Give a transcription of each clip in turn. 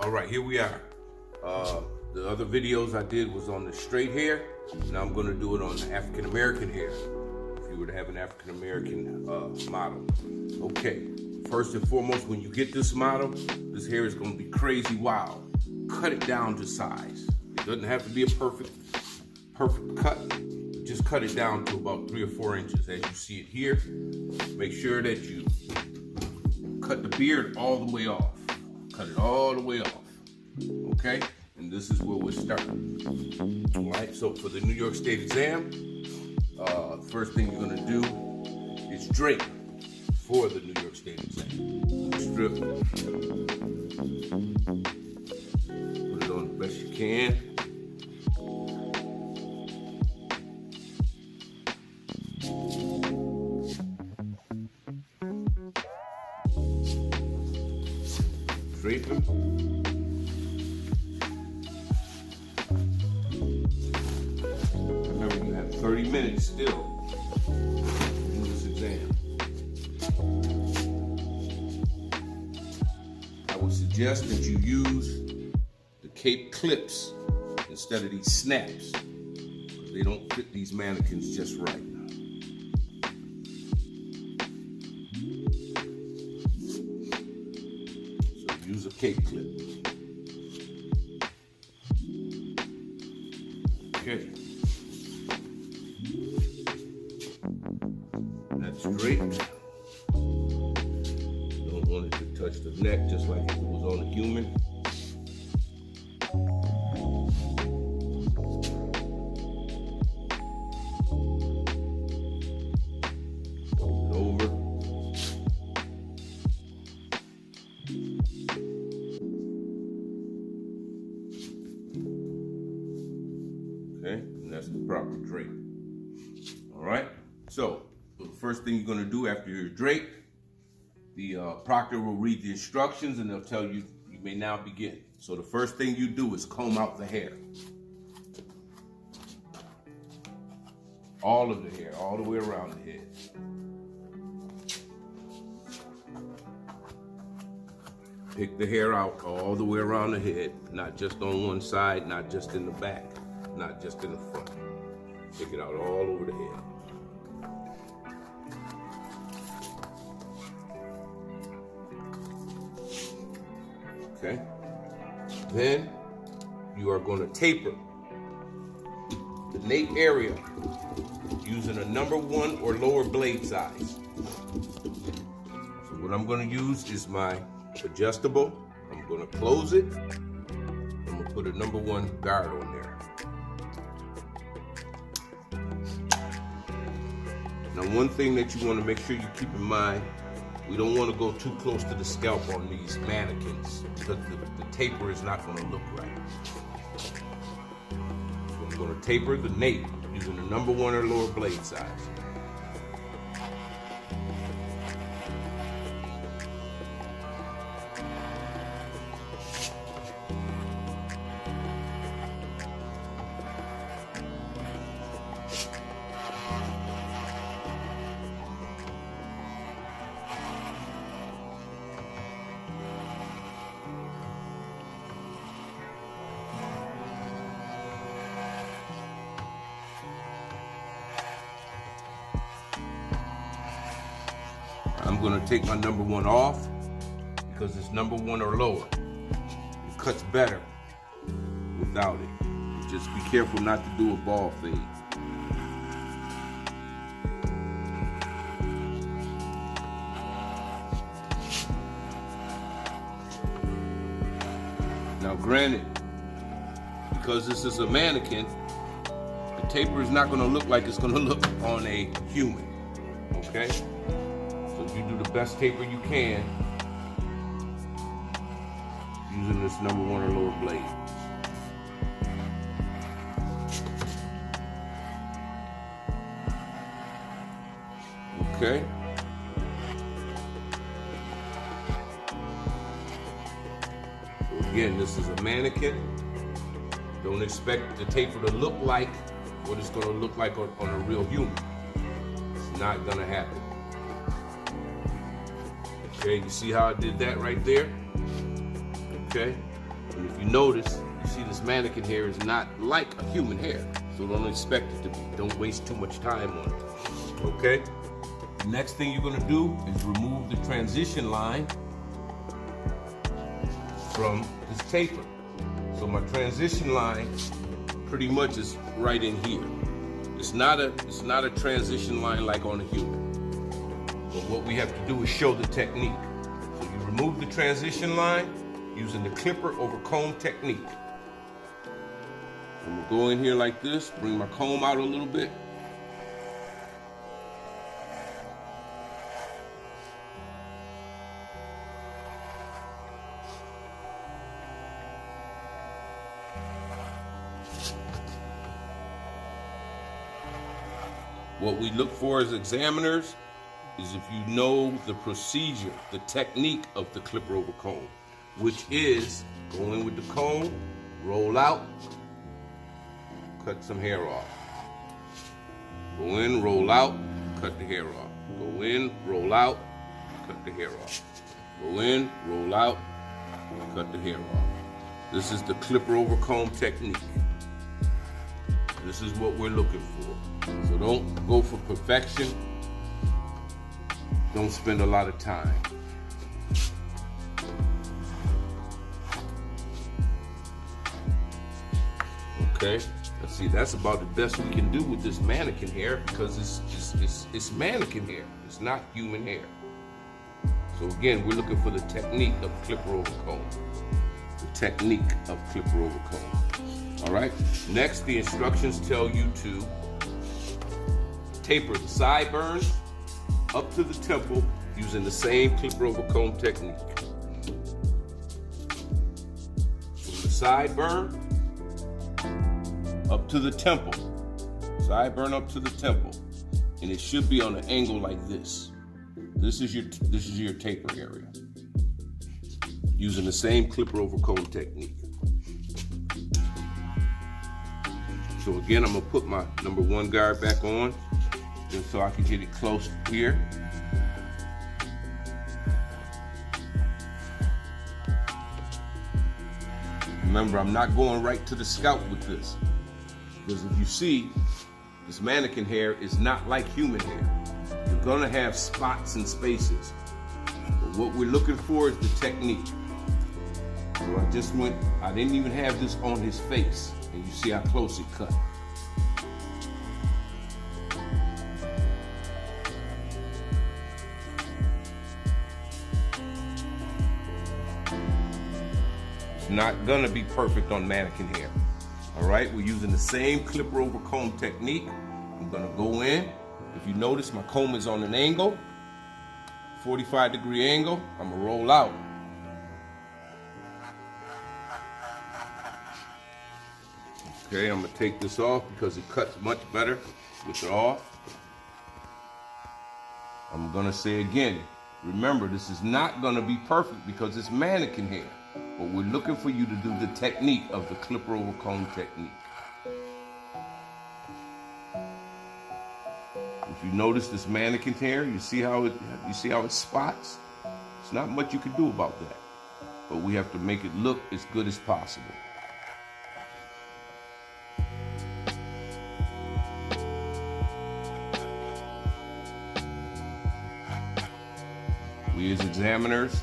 All right, here we are. The other videos I did was on the straight hair. Now I'm gonna do it on the African American hair. If you were to have an African American model. Okay, first and foremost, when you get this model, this hair is gonna be crazy wild. Cut it down to size. It doesn't have to be a perfect cut. Just cut it down to about 3 or 4 inches as you see it here. Make sure that you cut the beard all the way off. Cut it all the way off. Okay? And this is where we're starting. All right, so for the New York State exam, first thing you're gonna do is drape for the New York State exam. Strip. Put it on the best you can. Drape them. Remember, you have 30 minutes still to do this exam. I would suggest that you use the cape clips instead of these snaps, because they don't fit these mannequins just right. Use a cape clip. Okay. That's draped. Don't want it to touch the neck just like if it was on a human. Fold it over. Okay, and that's the proper drape. All right, so the first thing you're gonna do after you're draped, the proctor will read the instructions and they'll tell you you may now begin. So the first thing you do is comb out the hair. All of the hair, all the way around the head. Pick the hair out all the way around the head, not just on one side, not just in the back. Not just in the front. Take it out all over the head. Okay. Then you are going to taper the nape area using a number 1 or lower blade size. So what I'm going to use is my adjustable. I'm going to close it. I'm going to put a number 1 guard on there. Now, one thing that you want to make sure you keep in mind, we don't want to go too close to the scalp on these mannequins because the taper is not going to look right. So I'm going to taper the nape using the number 1 or lower blade size. I'm going to take my number 1 off because it's number 1 or lower. It cuts better without it. Just be careful not to do a ball fade. Now granted, because this is a mannequin, the taper is not going to look like it's going to look on a human, okay? So you do the best taper you can using this number 1 or lower blade. Okay. So again, this is a mannequin. Don't expect the taper to look like what it's going to look like on a real human. It's not going to happen. Okay, you see how I did that right there? Okay, And if you notice, you see this mannequin hair is not like a human hair. So don't expect it to be. Don't waste too much time on it. Okay? The next thing you're gonna do is remove the transition line from this taper. So my transition line pretty much is right in here. It's not a transition line like on a human. But what we have to do is show the technique. So you remove the transition line using the clipper over comb technique. I'm gonna go in here like this, bring my comb out a little bit. What we look for as examiners is if you know the procedure, the technique of the clipper over comb, which is go in with the comb, roll out, cut some hair off. Go in, roll out, cut the hair off. Go in, roll out, cut the hair off. Go in, roll out, cut the hair off. This is the clipper over comb technique. This is what we're looking for. So don't go for perfection. Don't spend a lot of time. Okay, let's see, that's about the best we can do with this mannequin hair because it's mannequin hair. It's not human hair. So again, we're looking for the technique of clipper over comb. The technique of clipper over comb. All right, next the instructions tell you to taper the sideburns up to the temple using the same clipper over comb technique. From the sideburn up to the temple, sideburn up to the temple, and it should be on an angle like this. This is your taper area using the same clipper over comb technique. So again, I'm gonna put my number 1 guard back on just so I can get it close here. Remember, I'm not going right to the scalp with this, because if you see, this mannequin hair is not like human hair. You're gonna have spots and spaces. But what we're looking for is the technique. So I didn't even have this on his face. And you see how close it cut. It's not gonna be perfect on mannequin hair. All right, we're using the same clipper over comb technique. I'm gonna go in. If you notice, my comb is on an angle, 45-degree angle. I'm gonna roll out. Okay, I'm gonna take this off because it cuts much better with it off. I'm gonna say again, remember, this is not gonna be perfect because it's mannequin hair, but we're looking for you to do the technique of the clipper over comb technique. If you notice this mannequin hair, you see how it spots? There's not much you can do about that, but we have to make it look as good as possible. We as examiners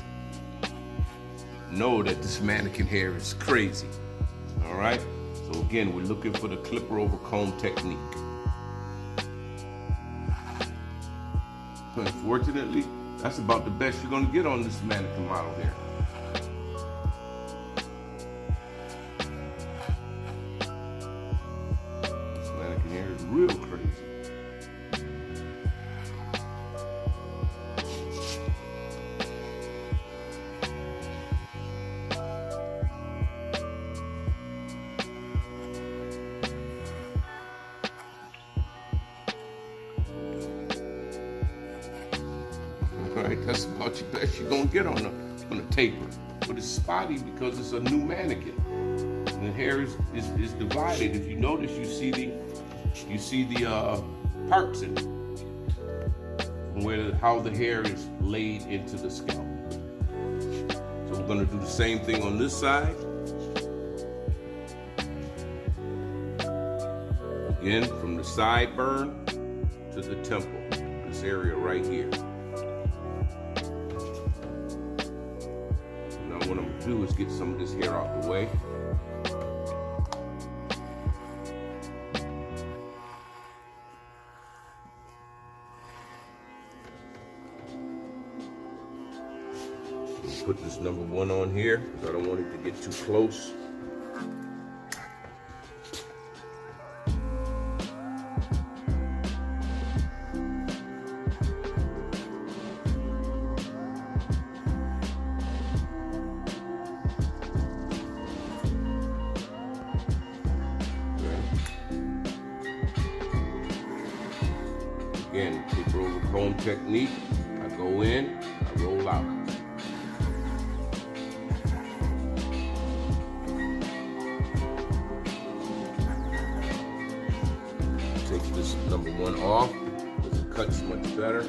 know that this mannequin hair is crazy. All right? So again, we're looking for the clipper over comb technique. Unfortunately, that's about the best you're gonna get on this mannequin model here. This mannequin hair is real crazy. Right, that's about the best you're gonna get on a taper. But it's spotty because it's a new mannequin. And the hair is divided. If you notice, you see the parts in it, how the hair is laid into the scalp. So we're gonna do the same thing on this side. Again, from the sideburn to the temple, this area right here. Now what I'm gonna do is get some of this hair out the way. Put this number 1 on here because I don't want it to get too close. Again, clipper over comb technique. I go in, I roll out. Take this number 1 off because it cuts much better.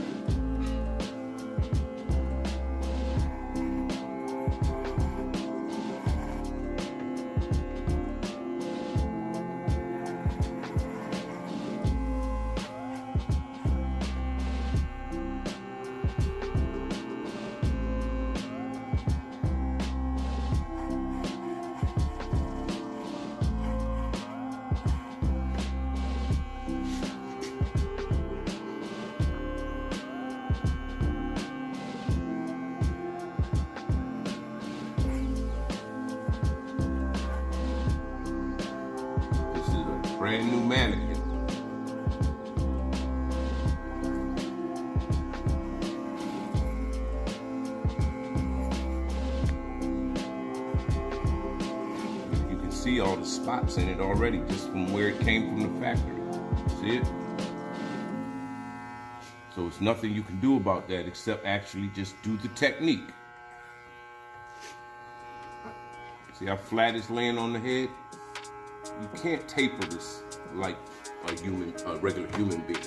Brand new mannequin. You can see all the spots in it already just from where it came from the factory. See it? So it's nothing you can do about that except actually just do the technique. See how flat it's laying on the head? You can't taper this like a regular human being.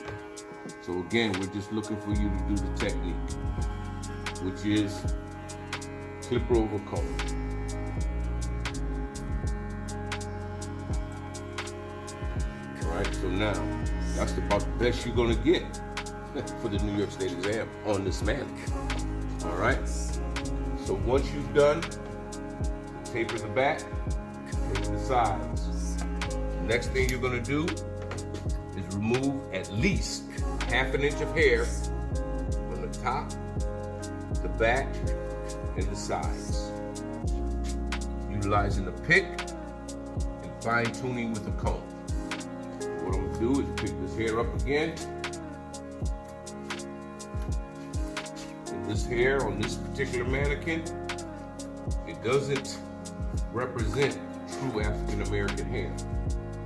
So again, we're just looking for you to do the technique, which is clipper over comb. All right, so now that's about the best you're gonna get for the New York State exam on this mannequin. All right, so once you've done, taper the back, taper the sides. Next thing you're gonna do is remove at least ½ inch of hair from the top, the back, and the sides. Utilizing the pick and fine tuning with the comb. What I'm gonna do is pick this hair up again. And this hair on this particular mannequin, it doesn't represent true African American hair.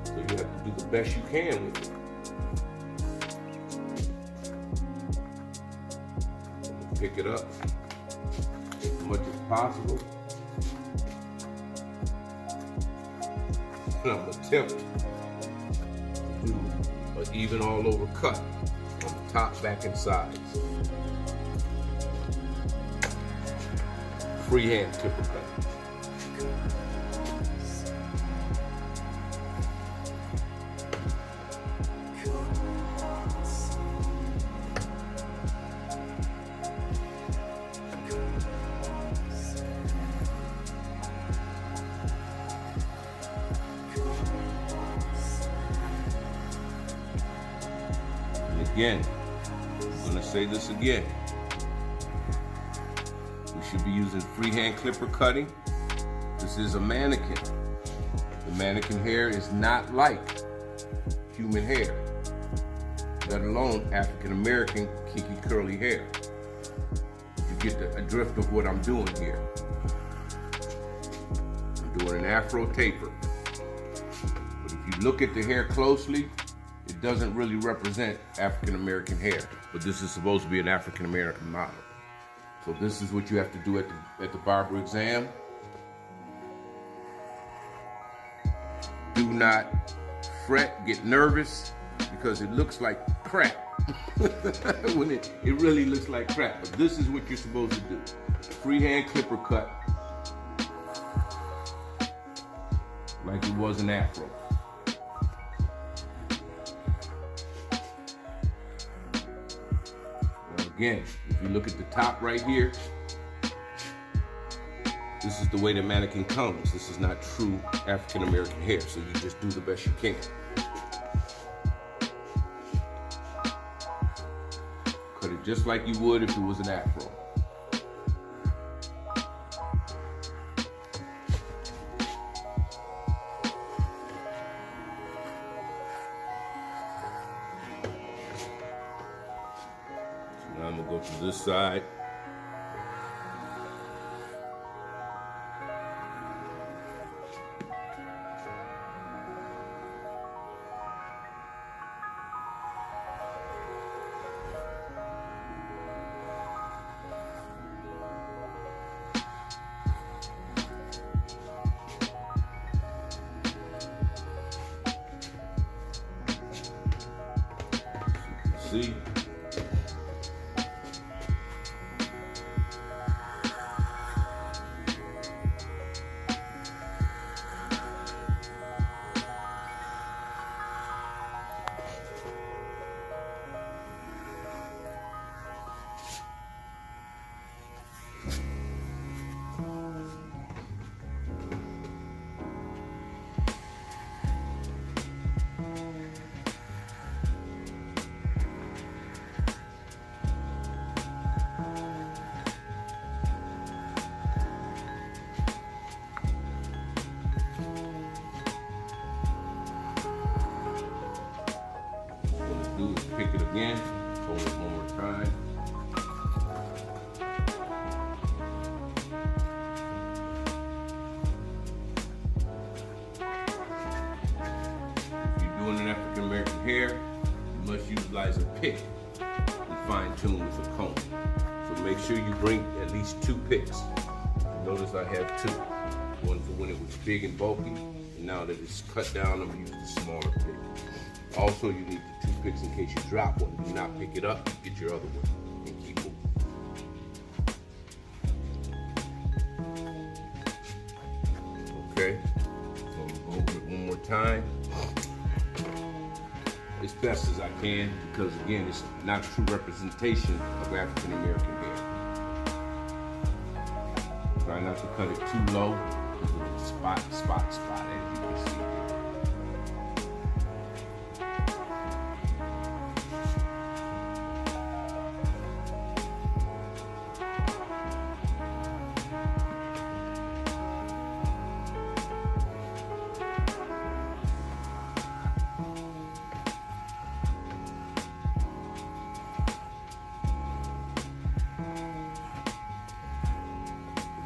So you have to do the best you can with it. Pick it up as much as possible. And I'm going to attempt to do an even all over cut on the top, back, and sides. Freehand clipper cut. Again, I'm going to say this again. We should be using freehand clipper cutting. This is a mannequin. The mannequin hair is not like human hair, let alone African American kinky curly hair. You get the drift of what I'm doing here. I'm doing an afro taper. But if you look at the hair closely, it doesn't really represent African American hair, but this is supposed to be an African American model. So this is what you have to do at the barber exam. Do not fret, get nervous, because it looks like crap. When it really looks like crap, but this is what you're supposed to do. Freehand clipper cut, like it was an afro. Again, if you look at the top right here, this is the way the mannequin comes. This is not true African American hair, so you just do the best you can. Cut it just like you would if it was an afro. So now I'm gonna go to this side. See? Do is pick it again, hold it one more time. If you're doing an African American hair, you must utilize a pick and fine tune with a comb. So make sure you bring at least 2 picks. Notice I have 2. One for when it was big and bulky, and now that it's cut down, I'm using the smaller pick. Also, you need the 2 picks in case you drop one. Do not pick it up, get your other one, and keep moving. Okay, so I'm going over it one more time. As best as I can, because again, it's not a true representation of African American hair. Try not to cut it too low, because it'll spot, as you can see.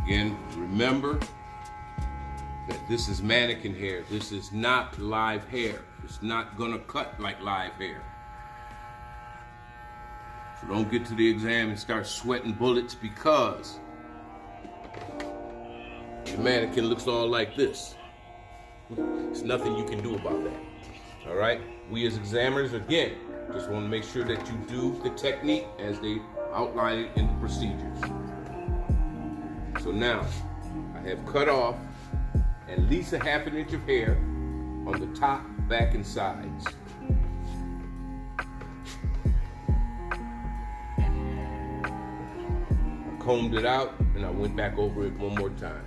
Again, remember that this is mannequin hair. This is not live hair. It's not gonna cut like live hair. So don't get to the exam and start sweating bullets because your mannequin looks all like this. There's nothing you can do about that. All right? We as examiners, again, just want to make sure that you do the technique as they outline it in the procedures. So now, I have cut off at least a ½ inch of hair on the top, back, and sides. I combed it out, and I went back over it one more time.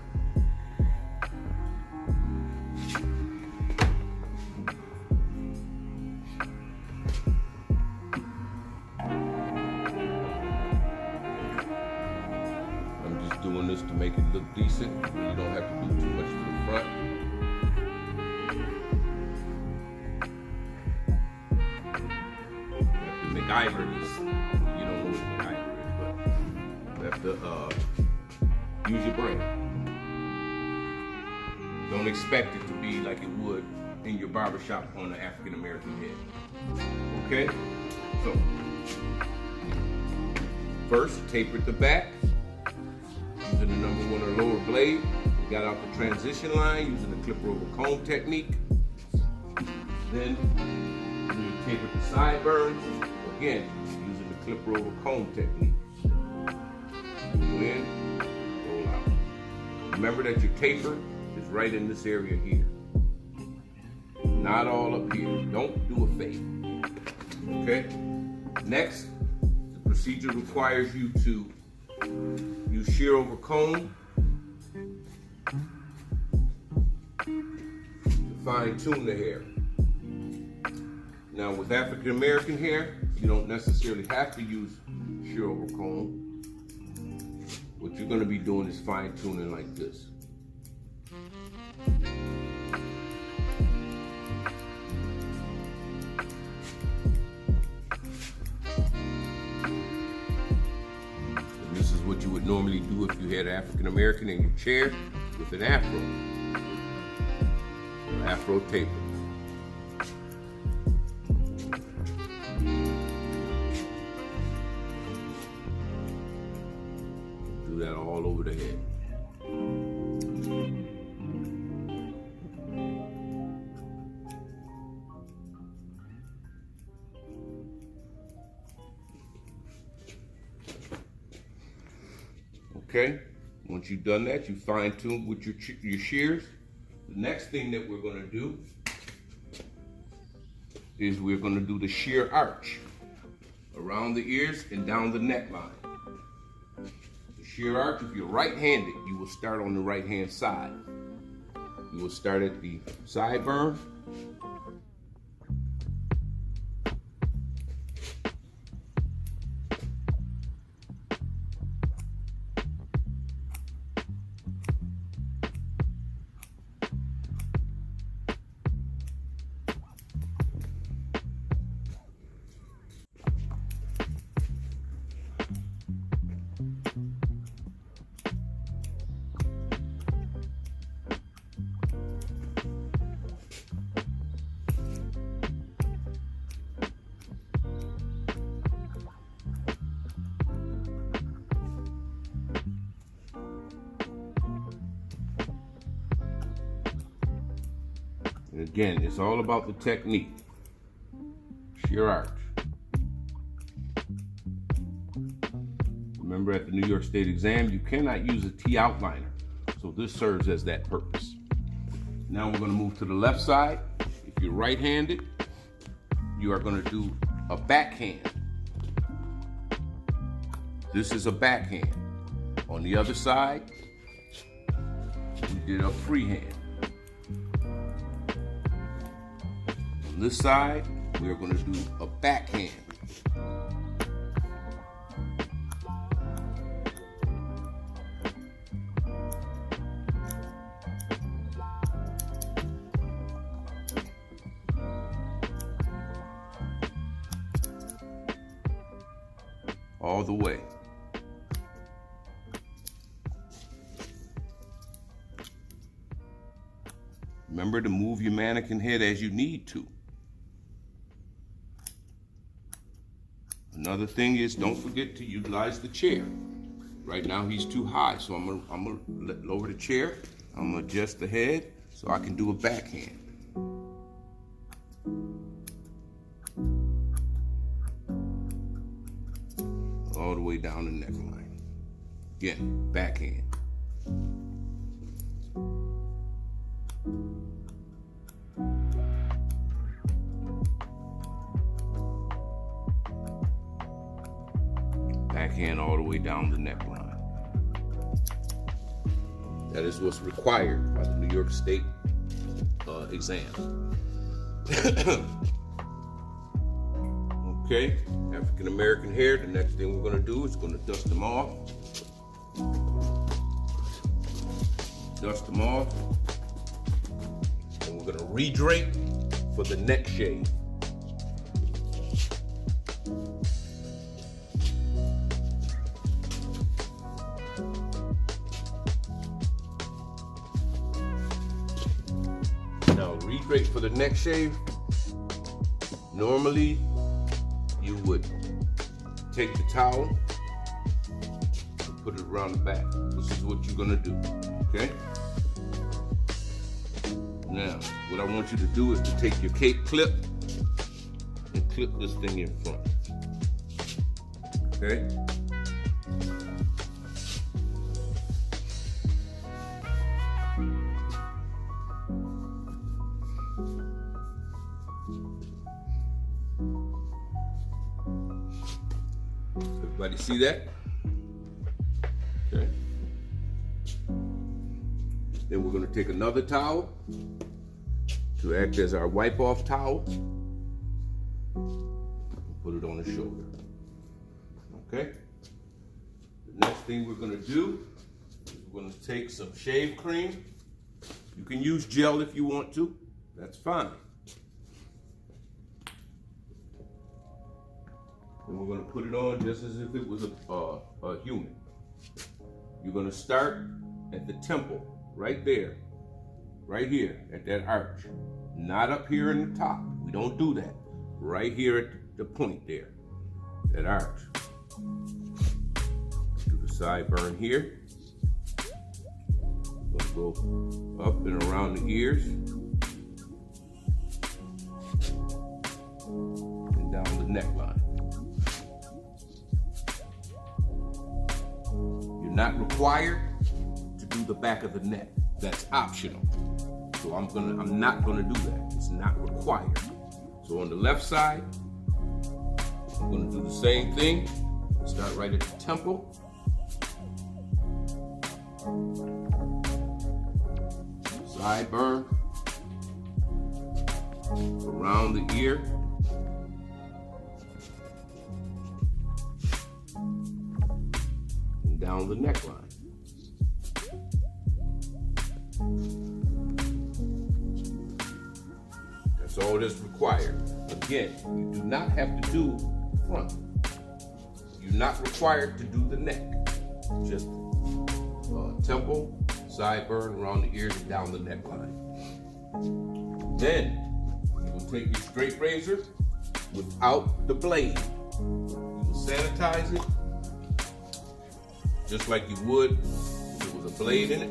Doing this to make it look decent. You don't have to do too much to the front. The MacGyver is, you don't know what MacGyver is, but you have to use your brain. Don't expect it to be like it would in your barbershop on an African American head. Okay? So, first, taper the back. Using the number 1 or lower blade, we got out the transition line using the clipper over comb technique. Then we tapered the sideburns, again using the clipper over comb technique. Go in, roll out. Remember that your taper is right in this area here, not all up here. Don't do a fade. Okay. Next, the procedure requires you to use shear over comb to fine tune the hair. Now with African American hair, you don't necessarily have to use shear over comb. What you're going to be doing is fine tuning like this. And this is what you would normally do if you had African American in your chair with an afro. Your afro taper. Do that all over the head. Okay, once you've done that, you fine tune with your shears. The next thing that we're going to do is we're going to do the shear arch around the ears and down the neckline. Shear arch, if you're right-handed, you will start on the right-hand side. You will start at the sideburn. And again, it's all about the technique. Shear arch. Remember at the New York State exam, you cannot use a T outliner. So this serves as that purpose. Now we're going to move to the left side. If you're right-handed, you are going to do a backhand. This is a backhand. On the other side, we did a freehand. On this side, we are going to do a backhand. All the way. Remember to move your mannequin head as you need to. Another thing is, don't forget to utilize the chair. Right now he's too high, so I'm gonna lower the chair. I'm gonna adjust the head so I can do a backhand. All the way down the neckline. Again, backhand. Backhand all the way down the neckline. That is what's required by the New York State exam. Okay, African American hair. The next thing we're going to do is going to dust them off. Dust them off. And we're going to re-drape for the neck shave. Now, re-drape for the neck shave. Normally, you would take the towel and put it around the back. This is what you're gonna do, okay? Now, what I want you to do is to take your cape clip and clip this thing in front, okay? Everybody see that? Okay. Then we're going to take another towel to act as our wipe off towel. Put it on the shoulder. Okay. The next thing we're going to do is we're going to take some shave cream. You can use gel if you want to. That's fine. And we're going to put it on just as if it was a human. You're going to start at the temple, right there, right here at that arch. Not up here in the top. We don't do that. Right here at the point there, that arch. Do the sideburn here. We'll go up and around the ears. And down the neckline. Not required to do the back of the neck. That's optional. So I'm not gonna do that. It's not required. So on the left side, I'm gonna do the same thing. Start right at the temple. Sideburn. Around the ear. Down the neckline. That's all that's required. Again, you do not have to do the front. You're not required to do the neck. Just temple, sideburn, around the ears, and down the neckline. Then you will take your straight razor without the blade. You will sanitize it just like you would if there was a blade in it.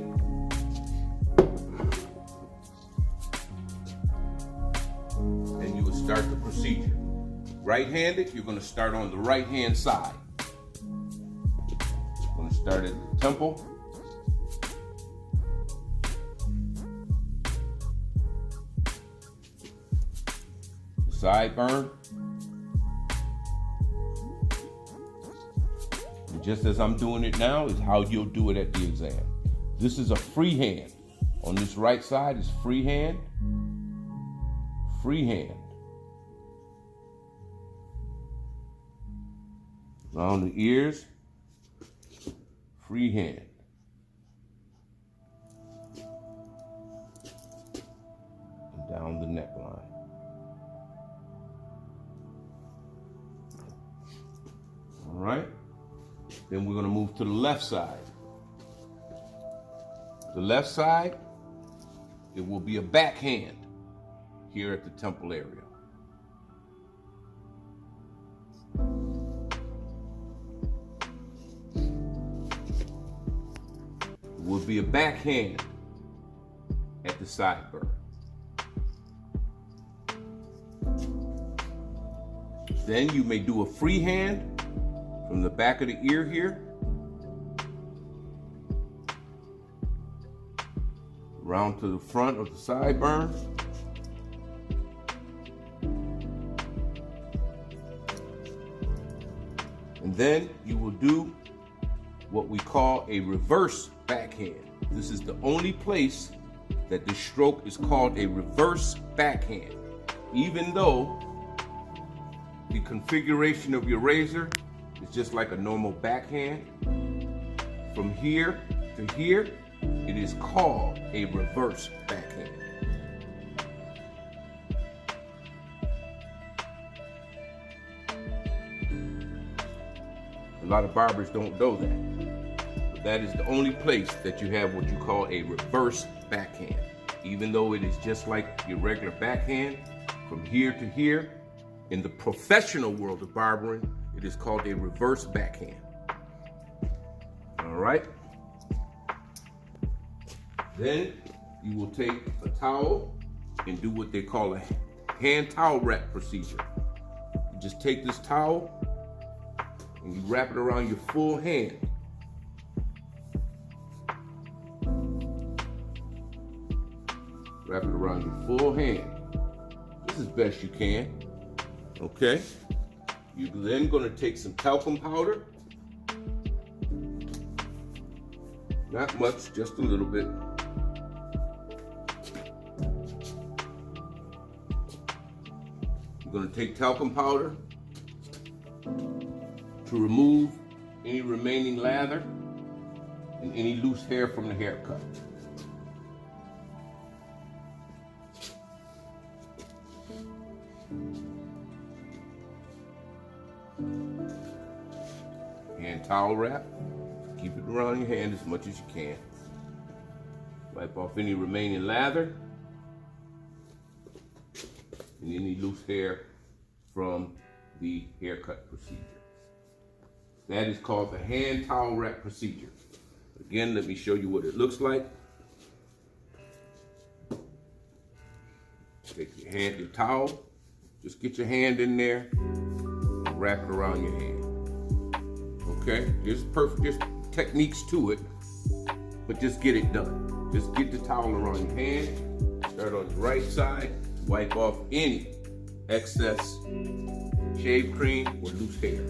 And you would start the procedure. Right-handed, you're going to start on the right-hand side. You're going to start at the temple. Sideburn. Just as I'm doing it now is how you'll do it at the exam. This is a free hand. On this right side is free hand. Free hand. Around the ears, free hand. And down the neckline. All right. Then we're going to move to the left side. The left side, it will be a backhand here at the temple area. It will be a backhand at the sideburn. Then you may do a free hand from the back of the ear here, round to the front of the sideburn, and then you will do what we call a reverse backhand. This is the only place that the stroke is called a reverse backhand, even though the configuration of your razor is just like a normal backhand. From here to here, it is called a reverse backhand. A lot of barbers don't know that. But that is the only place that you have what you call a reverse backhand. Even though it is just like your regular backhand, from here to here, in the professional world of barbering, it is called a reverse backhand. All right. Then you will take a towel and do what they call a hand towel wrap procedure. You just take this towel and you wrap it around your full hand. Wrap it around your full hand. This is best you can. Okay. You're then going to take some talcum powder Not much, just a little bit. I'm going to take talcum powder to remove any remaining lather and any loose hair from the haircut. Hand towel wrap. Keep it around your hand as much as you can. Wipe off any remaining lather and any loose hair from the haircut procedure. That is called the hand towel wrap procedure. Again, let me show you what it looks like. Take your hand, your towel, just get your hand in there, and wrap it around your hand. Okay, there's techniques to it, but just get it done. Just get the towel around your hand, start on the right side, wipe off any excess shave cream or loose hair.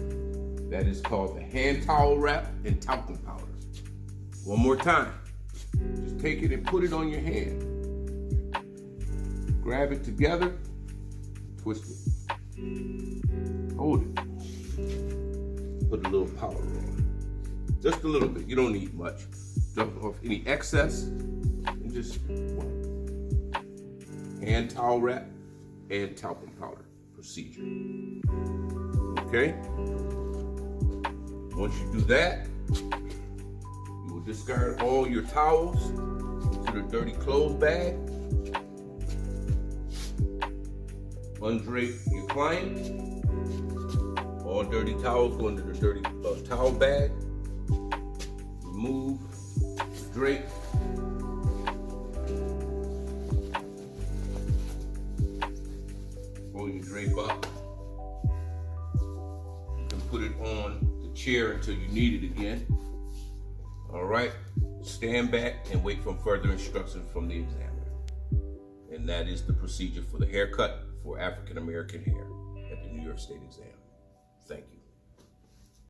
That is called the hand towel wrap and talcum powder. One more time, just take it and put it on your hand. Grab it together, twist it, hold it, put a little powder on. Just a little bit, you don't need much. Dump off any excess and just wipe. Hand towel wrap and talcum powder procedure. Okay? Once you do that, you will discard all your towels into the dirty clothes bag. Undrape your client. All dirty towels go into the dirty towel bag. Remove, drape. Roll your drape up. You can put it on the chair until you need it again. All right, stand back and wait for further instructions from the examiner. And that is the procedure for the haircut for African American hair at the New York State exam. Thank you.